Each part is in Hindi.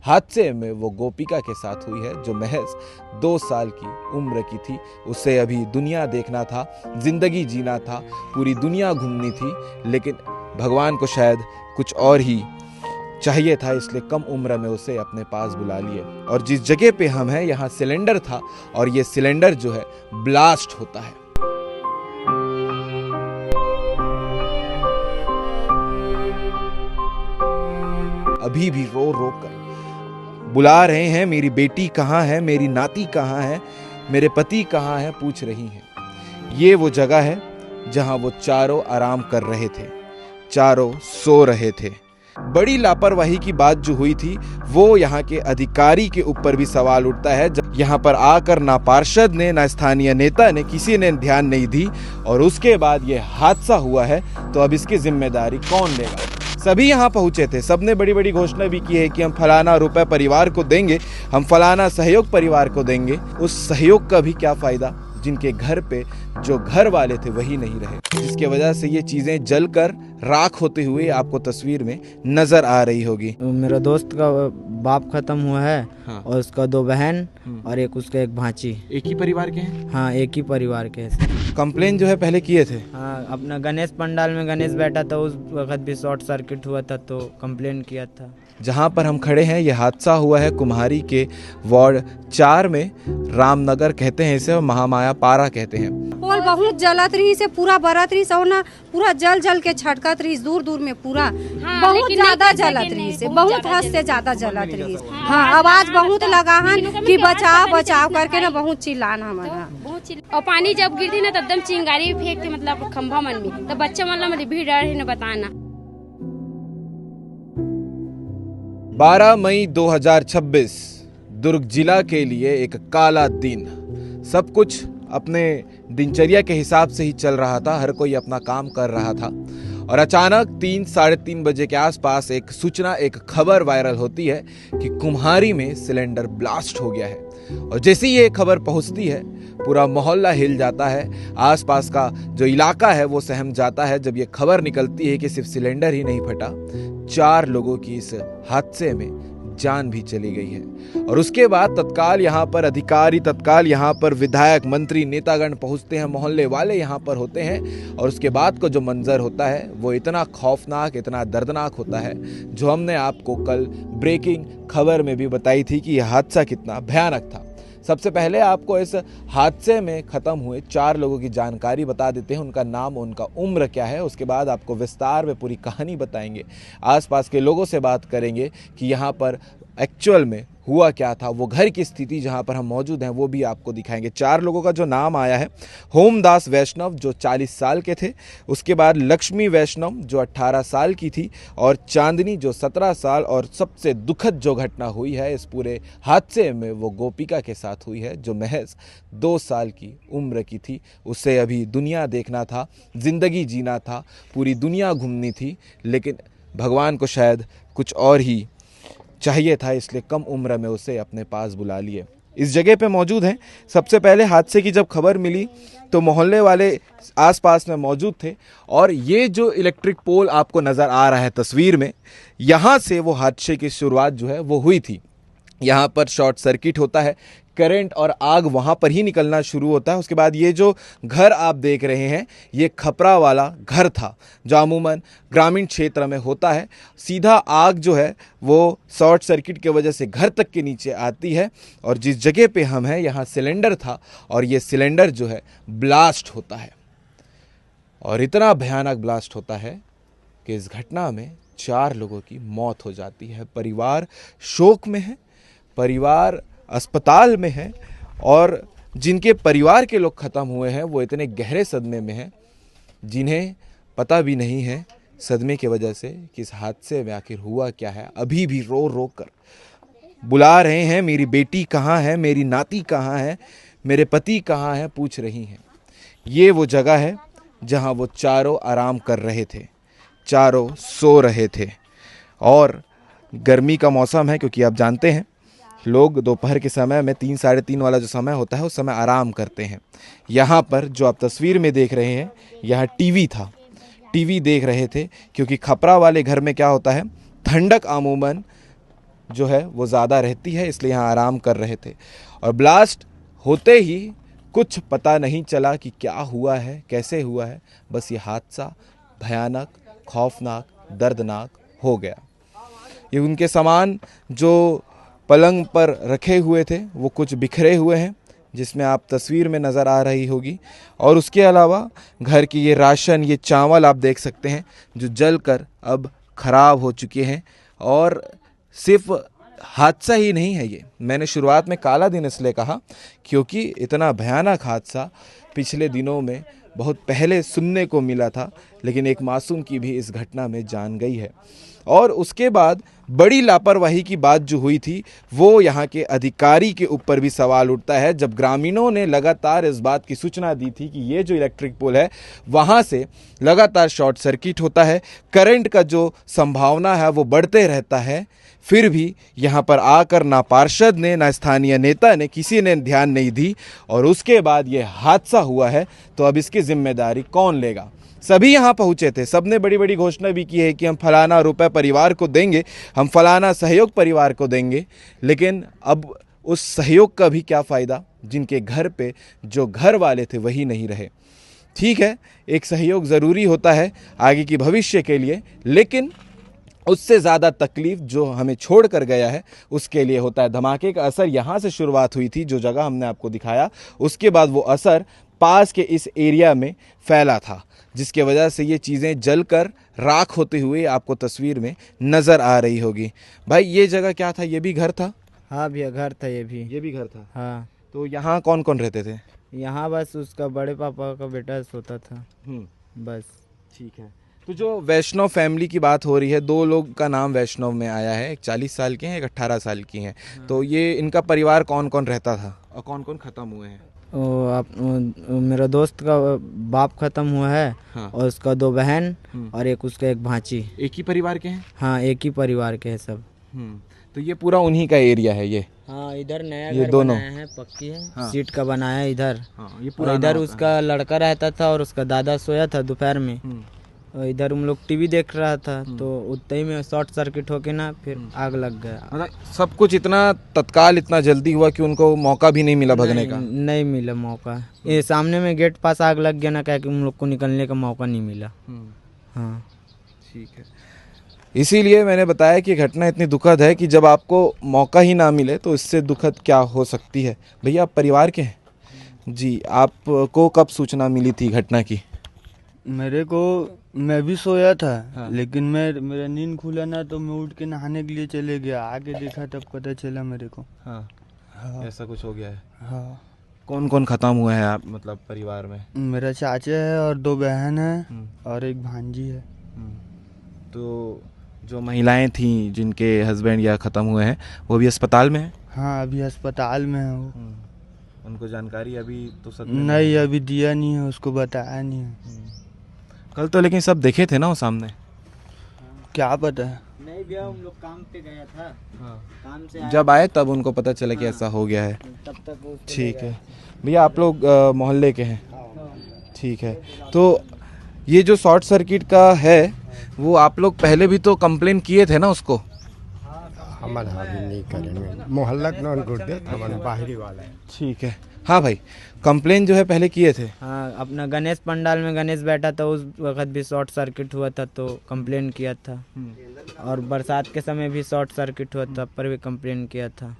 हादसे में वो गोपिका के साथ हुई है जो महज 2 साल की उम्र की थी। उसे अभी दुनिया देखना था, जिंदगी जीना था, पूरी दुनिया घूमनी थी, लेकिन भगवान को शायद कुछ और ही चाहिए था, इसलिए कम उम्र में उसे अपने पास बुला लिए। और जिस जगह पे हम हैं यहाँ सिलेंडर था और ये सिलेंडर जो है ब्लास्ट होता है। अभी भी रो रो कर बुला रहे हैं, मेरी बेटी कहाँ है, मेरी नाती कहाँ है, मेरे पति कहाँ है, पूछ रही हैं। ये वो जगह है जहां वो चारों आराम कर रहे थे, चारों सो रहे थे। बड़ी लापरवाही की बात जो हुई थी वो यहाँ के अधिकारी के ऊपर भी सवाल उठता है। जब यहाँ पर आकर ना पार्षद ने ना स्थानीय नेता ने किसी ने ध्यान नहीं दी और उसके बाद ये हादसा हुआ है, तो अब इसकी जिम्मेदारी कौन लेगा। सभी यहाँ पहुंचे थे, सबने बड़ी बड़ी घोषणा भी की है कि हम फलाना रुपए परिवार को देंगे, हम फलाना सहयोग परिवार को देंगे। उस सहयोग का भी क्या फायदा जिनके घर पे जो घर वाले थे वही नहीं रहे, जिसकी वजह से ये चीजें जलकर राख होते हुए आपको तस्वीर में नजर आ रही होगी। मेरा दोस्त का बाप खत्म हुआ है। हाँ। और उसका 2 बहन और एक भांची। एक ही परिवार के हैं? हाँ, एक ही परिवार के हैं। कंप्लेन जो है पहले किए थे? हाँ, अपना गणेश पंडाल में गणेश बैठा था, उस वक्त भी शॉर्ट सर्किट हुआ था तो कंप्लेन किया था। जहां पर हम खड़े हैं ये हादसा हुआ है कुम्हारी के वार्ड 4 में, रामनगर कहते हैं इसे और महामाया पारा कहते हैं। पोल बहुत जलत रही से पूरा बरत रही सोना, पूरा जल जल के छटकत रही दूर दूर में पूरा। हाँ, बहुत ज्यादा जलत रही से, बहुत हद से ज्यादा जलत रही। हाँ, आवाज बहुत लगाहन कि बचाव बचाव करके ना बहुत चिल्लान हमारा। और पानी जब गिरती ना तब एकदम चिंगारी फेंकते, मतलब खंभा मन में, तो बच्चा मतलब भी डर है न बताना। 12 मई 2026 दुर्ग जिला के लिए एक काला दिन। सब कुछ अपने दिनचर्या के हिसाब से ही चल रहा था, हर कोई अपना काम कर रहा था और अचानक 3 साढ़े 3 बजे के आसपास एक सूचना, एक खबर वायरल होती है कि कुम्हारी में सिलेंडर ब्लास्ट हो गया है। और जैसे ही ये खबर पहुंचती है पूरा मोहल्ला हिल जाता है, आसपास का जो इलाका है वो सहम जाता है जब ये खबर निकलती है कि सिर्फ सिलेंडर ही नहीं फटा, 4 लोगों की इस हादसे में जान भी चली गई है। और उसके बाद तत्काल यहाँ पर अधिकारी, तत्काल यहाँ पर विधायक, मंत्री, नेतागण पहुँचते हैं, मोहल्ले वाले यहाँ पर होते हैं और उसके बाद को जो मंजर होता है वो इतना खौफनाक, इतना दर्दनाक होता है जो हमने आपको कल ब्रेकिंग खबर में भी बताई थी कि यह हादसा कितना भयानक था। सबसे पहले आपको इस हादसे में ख़त्म हुए 4 लोगों की जानकारी बता देते हैं, उनका नाम, उनका उम्र क्या है। उसके बाद आपको विस्तार में पूरी कहानी बताएंगे, आसपास के लोगों से बात करेंगे कि यहाँ पर एक्चुअल में हुआ क्या था, वो घर की स्थिति जहाँ पर हम मौजूद हैं वो भी आपको दिखाएंगे। 4 लोगों का जो नाम आया है, होमदास वैष्णव जो 40 साल के थे, उसके बाद लक्ष्मी वैष्णव जो 18 साल की थी और चांदनी जो 17 साल। और सबसे दुखद जो घटना हुई है इस पूरे हादसे में वो गोपिका के साथ हुई है जो महज 2 साल की उम्र की थी। उसे अभी दुनिया देखना था, जिंदगी जीना था, पूरी दुनिया घूमनी थी, लेकिन भगवान को शायद कुछ और ही चाहिए था, इसलिए कम उम्र में उसे अपने पास बुला लिए। इस जगह पे मौजूद हैं। सबसे पहले हादसे की जब खबर मिली तो मोहल्ले वाले आसपास में मौजूद थे और ये जो इलेक्ट्रिक पोल आपको नज़र आ रहा है तस्वीर में, यहाँ से वो हादसे की शुरुआत जो है वो हुई थी। यहाँ पर शॉर्ट सर्किट होता है, करंट और आग वहाँ पर ही निकलना शुरू होता है। उसके बाद ये जो घर आप देख रहे हैं ये खपरा वाला घर था जो अमूमन ग्रामीण क्षेत्र में होता है। सीधा आग जो है वो शॉर्ट सर्किट की वजह से घर तक के नीचे आती है और जिस जगह पे हम हैं यहाँ सिलेंडर था और ये सिलेंडर जो है ब्लास्ट होता है और इतना भयानक ब्लास्ट होता है कि इस घटना में 4 लोगों की मौत हो जाती है। परिवार शोक में है, परिवार अस्पताल में है और जिनके परिवार के लोग ख़त्म हुए हैं वो इतने गहरे सदमे में हैं जिन्हें पता भी नहीं है सदमे की वजह से कि इस हादसे में आखिर हुआ क्या है। अभी भी रो रो कर बुला रहे हैं, मेरी बेटी कहाँ है, मेरी नाती कहाँ है, मेरे पति कहाँ है, पूछ रही हैं। ये वो जगह है जहाँ वो चारों आराम कर रहे थे, चारों सो रहे थे। और गर्मी का मौसम है क्योंकि आप जानते हैं लोग दोपहर के समय में 3 साढ़े 3 वाला जो समय होता है उस समय आराम करते हैं। यहाँ पर जो आप तस्वीर में देख रहे हैं यहाँ टीवी था, टीवी देख रहे थे क्योंकि खपरा वाले घर में क्या होता है, ठंडक अमूमन जो है वो ज़्यादा रहती है, इसलिए यहाँ आराम कर रहे थे। और ब्लास्ट होते ही कुछ पता नहीं चला कि क्या हुआ है, कैसे हुआ है, बस ये हादसा भयानक, खौफनाक, दर्दनाक हो गया। ये उनके सामान जो पलंग पर रखे हुए थे वो कुछ बिखरे हुए हैं, जिसमें आप तस्वीर में नज़र आ रही होगी। और उसके अलावा घर की ये राशन, ये चावल आप देख सकते हैं जो जल कर अब ख़राब हो चुके हैं। और सिर्फ हादसा ही नहीं है ये, मैंने शुरुआत में काला दिन इसलिए कहा क्योंकि इतना भयानक हादसा पिछले दिनों में बहुत पहले सुनने को मिला था, लेकिन एक मासूम की भी इस घटना में जान गई है। और उसके बाद बड़ी लापरवाही की बात जो हुई थी वो यहाँ के अधिकारी के ऊपर भी सवाल उठता है, जब ग्रामीणों ने लगातार इस बात की सूचना दी थी कि ये जो इलेक्ट्रिक पोल है वहाँ से लगातार शॉर्ट सर्किट होता है, करंट का जो संभावना है वो बढ़ते रहता है, फिर भी यहाँ पर आकर ना पार्षद ने, ना स्थानीय नेता ने, किसी ने ध्यान नहीं दी और उसके बाद ये हादसा हुआ है। तो अब इसकी जिम्मेदारी कौन लेगा? सभी यहाँ पहुँचे थे, सबने बड़ी बड़ी घोषणा भी की है कि हम फलाना रुपए परिवार को देंगे, हम फलाना सहयोग परिवार को देंगे, लेकिन अब उस सहयोग का भी क्या फ़ायदा जिनके घर पे जो घर वाले थे वही नहीं रहे। ठीक है, एक सहयोग ज़रूरी होता है आगे की भविष्य के लिए, लेकिन उससे ज़्यादा तकलीफ़ जो हमें छोड़ कर गया है उसके लिए होता है। धमाके का असर यहाँ से शुरुआत हुई थी, जो जगह हमने आपको दिखाया, उसके बाद वो असर पास के इस एरिया में फैला था, जिसके वजह से ये चीज़ें जलकर राख होते हुए आपको तस्वीर में नज़र आ रही होगी। भाई ये जगह क्या था? ये भी घर था? हाँ भैया घर था, ये भी घर था। हाँ। तो यहाँ कौन कौन रहते थे? यहाँ बस उसका बड़े पापा का बेटा सोता था बस। ठीक है। तो जो वैष्णव फैमिली की बात हो रही है, दो लोग का नाम वैष्णव में आया है, एक 40 साल के हैं, एक 18 साल की हैं। तो ये इनका परिवार कौन कौन रहता था और कौन कौन ख़त्म हुए हैं? मेरा दोस्त का बाप खत्म हुआ है। हाँ। और उसका 2 बहन और एक उसका एक भांची। एक ही परिवार के हैं? हाँ एक ही परिवार के हैं सब। तो ये पूरा उन्हीं का एरिया है ये? हाँ इधर नया ये घर दोनों बनाया है, पक्की है। हाँ। सीट का बनाया है इधर। हाँ, ये और इधर उसका लड़का रहता था और उसका दादा सोया था दोपहर में। और इधर हम लोग टीवी देख रहा था तो उतने ही में शॉर्ट सर्किट होके ना फिर आग लग गया। मतलब सब कुछ इतना तत्काल, इतना जल्दी हुआ कि उनको मौका भी नहीं मिला भगने का? नहीं मिला मौका। ये सामने में गेट पास आग लग गया ना, क्या कि हम लोग को निकलने का मौका नहीं मिला। हाँ ठीक है। इसीलिए मैंने बताया कि घटना इतनी दुखद है कि जब आपको मौका ही ना मिले तो इससे दुखद क्या हो सकती है। भैया आप परिवार के हैं जी, आपको कब सूचना मिली थी घटना की? मेरे को, मैं भी सोया था। हाँ। लेकिन मेरा नींद खुला ना तो मैं उठ के नहाने के लिए चले गया, आके देखा तब पता चला मेरे को। हाँ, हाँ। ऐसा कुछ हो गया है। हाँ। कौन कौन ख़त्म हुआ है आप मतलब परिवार में? मेरा चाचा है और 2 बहन है और एक भांजी है। तो जो महिलाएं थी जिनके हस्बैंड या ख़त्म हुए हैं वो भी अस्पताल में है? हाँ अभी अस्पताल में है वो। उनको जानकारी अभी तो सब नहीं अभी दिया नहीं है, उसको बताया नहीं है। कल तो लेकिन सब देखे थे ना वो सामने? क्या पता है। नहीं भैया हम लोग काम पे गया था। हाँ। काम से जब आए तब उनको पता चला कि ऐसा हो गया है। तब तक ठीक है। भैया आप लोग मोहल्ले के हैं? ठीक है। तो ये जो शॉर्ट सर्किट का है वो आप लोग पहले भी तो कंप्लेन किए थे ना उसको? हमारे अभी नहीं करेंगे, मोहल्ला नॉन गुड हमारे बाहरी वाला है। ठीक है। हाँ भाई, कंप्लेन जो है पहले किए थे? हाँ अपना गणेश पंडाल में गणेश बैठा था, उस वक्त भी शॉर्ट सर्किट हुआ था तो कंप्लेन किया था। और बरसात के समय भी शॉर्ट सर्किट हुआ था, पर भी कंप्लेन किया था।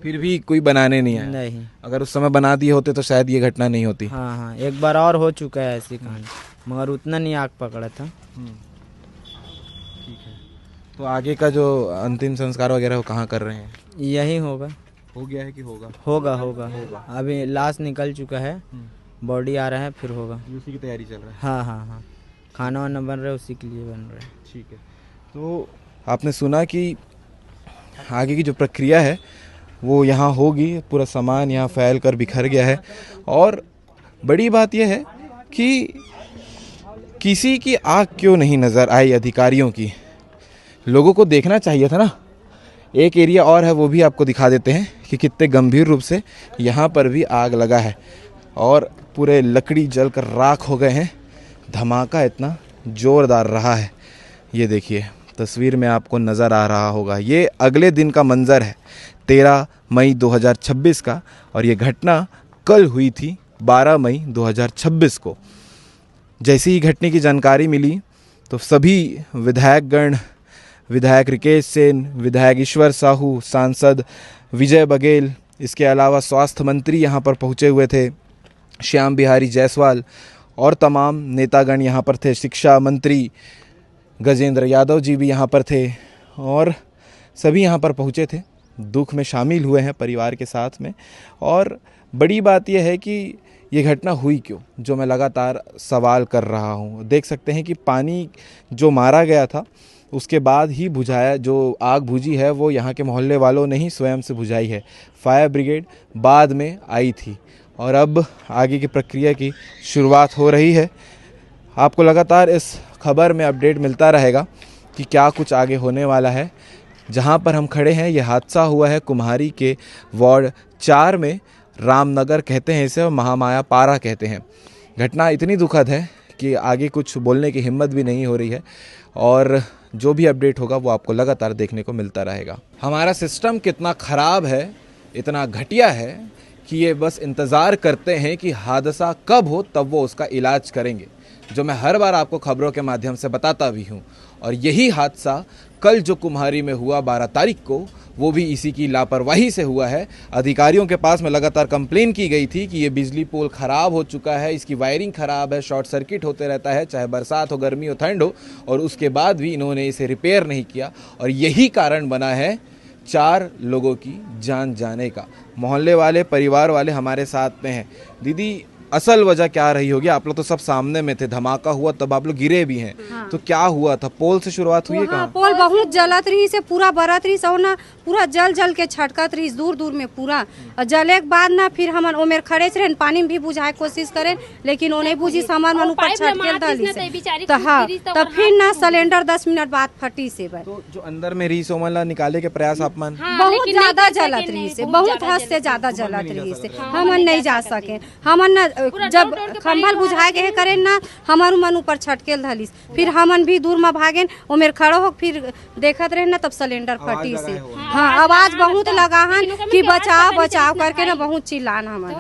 फिर भी कोई बनाने नहीं आया? नहीं। अगर उस समय बना दिए होते तो शायद ये घटना नहीं होती। हाँ हाँ एक बार और हो चुका है ऐसी कहानी, मगर उतना नहीं आग पकड़ा था। ठीक है। तो आगे का जो अंतिम संस्कार वगैरह वो कहाँ कर रहे हैं? यही होगा। हो गया है कि होगा? होगा। अभी लाश निकल चुका है, बॉडी आ रहा है फिर होगा। उसी की तैयारी चल रहा है? हाँ हाँ हाँ खाना वाना बन रहा है, उसी के लिए बन रहा है। ठीक है। तो आपने सुना कि आगे की जो प्रक्रिया है वो यहाँ होगी, पूरा सामान यहाँ फैल कर बिखर गया है। और बड़ी बात यह है कि किसी की आँख क्यों नहीं नज़र आई अधिकारियों की? लोगों को देखना चाहिए था ना। एक एरिया और है वो भी आपको दिखा देते हैं कि कितने गंभीर रूप से यहाँ पर भी आग लगा है और पूरे लकड़ी जल कर राख हो गए हैं। धमाका इतना ज़ोरदार रहा है, ये देखिए तस्वीर में आपको नज़र आ रहा होगा, ये अगले दिन का मंज़र है 13 मई 2026 का, और ये घटना कल हुई थी 12 मई 2026 को। जैसी ही घटने की जानकारी मिली तो सभी विधायकगण, विधायक रिकेश सेन, विधायक ईश्वर साहू, सांसद विजय बघेल, इसके अलावा स्वास्थ्य मंत्री यहाँ पर पहुँचे हुए थे श्याम बिहारी जायसवाल, और तमाम नेतागण यहाँ पर थे। शिक्षा मंत्री गजेंद्र यादव जी भी यहाँ पर थे, और सभी यहाँ पर पहुँचे थे, दुख में शामिल हुए हैं परिवार के साथ में। और बड़ी बात यह है कि ये घटना हुई क्यों, जो मैं लगातार सवाल कर रहा हूँ। देख सकते हैं कि पानी जो मारा गया था उसके बाद ही बुझाया, जो आग बुझी है वो यहाँ के मोहल्ले वालों ने ही स्वयं से बुझाई है। फायर ब्रिगेड बाद में आई थी, और अब आगे की प्रक्रिया की शुरुआत हो रही है। आपको लगातार इस खबर में अपडेट मिलता रहेगा कि क्या कुछ आगे होने वाला है। जहाँ पर हम खड़े हैं ये हादसा हुआ है कुम्हारी के वार्ड 4 में, रामनगर कहते हैं इसे और महामाया पारा कहते हैं। घटना इतनी दुखद है कि आगे कुछ बोलने की हिम्मत भी नहीं हो रही है, और जो भी अपडेट होगा वो आपको लगातार देखने को मिलता रहेगा। हमारा सिस्टम कितना ख़राब है, इतना घटिया है कि ये बस इंतज़ार करते हैं कि हादसा कब हो तब वो उसका इलाज करेंगे, जो मैं हर बार आपको खबरों के माध्यम से बताता भी हूँ। और यही हादसा कल जो कुम्हारी में हुआ 12 तारीख को, वो भी इसी की लापरवाही से हुआ है। अधिकारियों के पास में लगातार कंप्लेन की गई थी कि ये बिजली पोल ख़राब हो चुका है, इसकी वायरिंग ख़राब है, शॉर्ट सर्किट होते रहता है, चाहे बरसात हो, गर्मी हो, ठंड हो, और उसके बाद भी इन्होंने इसे रिपेयर नहीं किया, और यही कारण बना है 4 लोगों की जान जाने का। मोहल्ले वाले, परिवार वाले हमारे साथ में हैं। दीदी, असल वजह क्या रही होगी? आप लोग तो सब सामने में थे, धमाका हुआ तब आप लोग गिरे भी हैं। हाँ। तो क्या हुआ था? पोल से शुरुआत हुई है? कहाँ? पोल बहुत जलत रही से पूरा बरत रही से ना, पूरा जल जल के छटकत रही दूर दूर में पूरा। और जले के बाद ना फिर हम ओमेर खड़े से पानी में भी बुझाए कोशिश करें, लेकिन वो नहीं बुझी, सामान मन ऊपर छटके डाली। तो हाँ, तब फिर ना सिलेंडर 10 मिनट बाद फटी से। तो जो अंदर में रीस ओमला निकाले के प्रयास आप मन? बहुत ज्यादा जलत रही से, बहुत हद से ज्यादा जलत रही से, हमन नहीं जा सके। हमन ना जब खंभल बुझाए गए करें ना, हमार मन ऊपर छटकेल धलिस, फिर हमन भी दूर में भागेन, ओमेर खड़ो हो, फिर देखत रहे ना तब सिलेंडर फटी से। हाँ, आवाज बहुत लगाहन कि बचाओ बचाओ करके ना, बहुत चिल्लान हमन।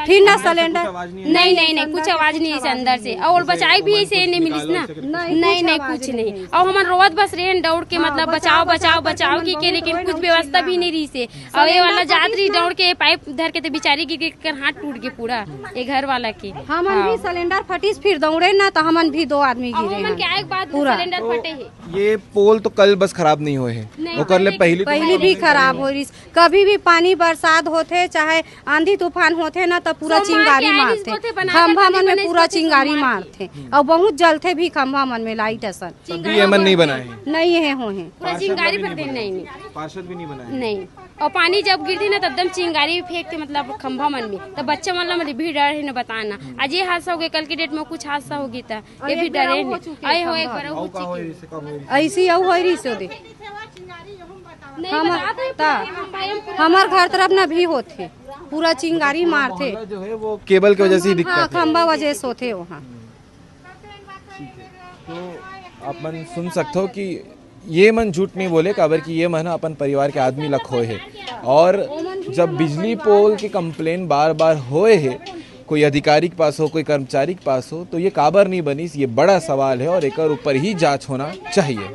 फिर ना सिलेंडर नहीं कुछ आवाज नहीं है अंदर से, और बचाई भी ऐसे नहीं मिली ना, नहीं कुछ नहीं। और हमारे रोवत बस रहे दौड़ के, मतलब बचाओ बचाओ बचाओ की, लेकिन कुछ व्यवस्था भी नहीं रही से। और ये वाला जात रही दौड़ के पाइप धर के, तो बेचारी गिर हाथ टूट के पूरा ये घर वाला के। हमन भी सिलेंडर फटीस, फिर दौड़े ना तो हमन भी 2 आदमी गिरे पूरा सिलेंडर फटे है। ये पोल तो कल बस खराब नहीं हुए हैं, वो कर ले पहली भी खराब हो रही। कभी भी पानी बरसात होते, चाहे आंधी तूफान होते ना, तो पूरा चिंगारी मारते, खंभा मन में पूरा चिंगारी मारते, और बहुत जलते भी खंभा मन में लाइट असन। नहीं बनाए नहीं है हो है पूरा चिंगारी फटते, नहीं पार्षद भी नहीं बनाए, नहीं। और पानी जब गिरती ना तब एकदम चिंगारी फेंकते, मतलब खंभा मन में, तब बच्चा मतलब भी डर है ना बताना। आज ये हादसा हो गया, कल के डेट में कुछ हादसा हो गया था, ये भी डरे ऐसी हो रही से दे। हमार घर तरफ ना भी होते, पूरा चिंगारी मारते, जो है वो केबल की वजह से ही दिक्कत है। खंभा वजह से होते वहाँ। तो अपन सुन सकते हो कि ये मन झूठ नहीं बोले, काबर कि ये मन अपन परिवार के आदमी लख होए है। और जब बिजली पोल के कंप्लेन बार बार होए है, कोई अधिकारी के पास हो, कोई कर्मचारी के पास हो, तो ये काबर नहीं बनी, ये बड़ा सवाल है, और एक ऊपर ही जांच होना चाहिए।